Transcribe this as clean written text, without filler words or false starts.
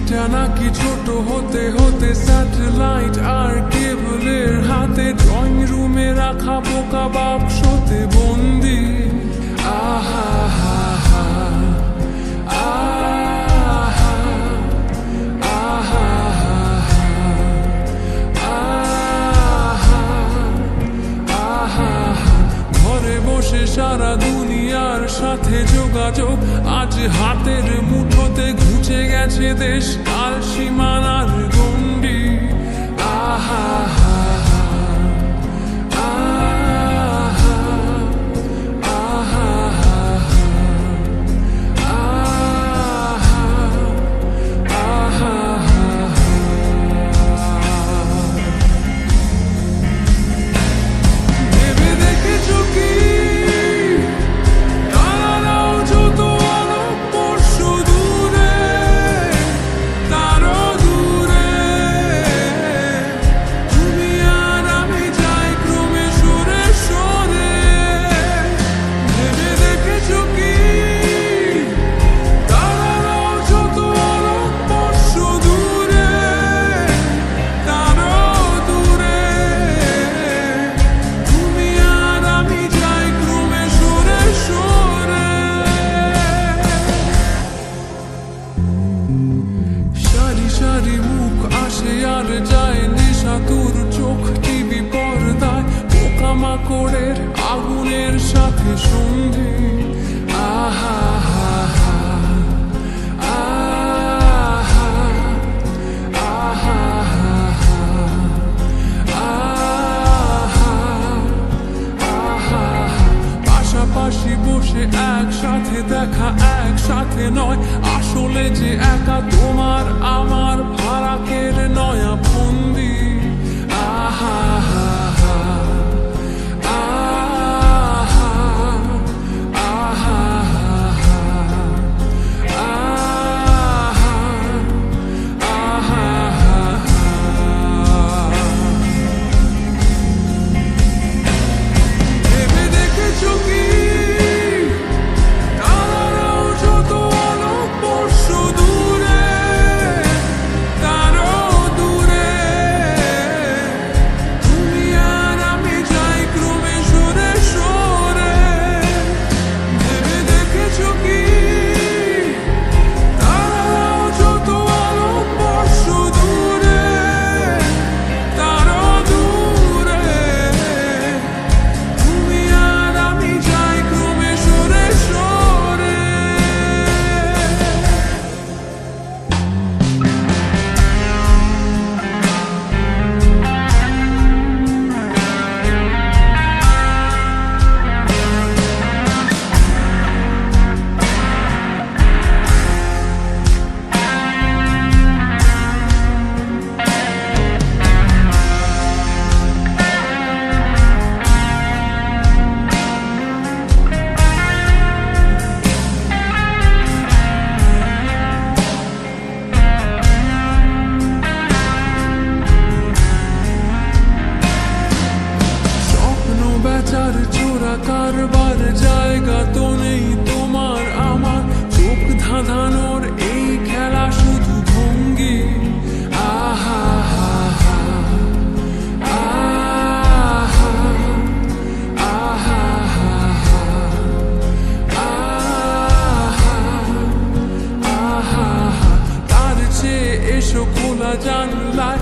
পৃথিবীটা নাকি ছোট হতে হতে স্যাটেলাইট আর কেবলের হাতে, ড্রয়িং রুমে রাখা বোকা বাক্সতে বন্দি। আহা হা হা আহা আহা আহা ঘরে বসে সারা দুনিয়ার সাথে যোগাযোগ, আজ হাতের মুঠোতে ঘুচে গেছে দেশ কাল সীমানার গণ্ডি। আহা সারি মুখ আসে আর যায়, নেশাতুর চোখ টিভি পর্দায়, পোকামাকড়ের আগুনের সাথে সন্ধি। আহা হা হা আহা আহা আহা পাশাপাশি বসে একসাথে দেখা, একসাথে নয় আসলে যে একা তোমার আমার ফারাকের নয়া ফন্দি। আহা হা হা আহা আহা আহা ভেবে দেখেছো কি চোরা কারবার জায়গা তো নেই তোমার আমার, চোখ ধাঁধানোর এই খেলা শুধু ভঙ্গি। আহা হা হা আহা আহা আহা আহা তার চেয়ে এসো খোলা জানলায়,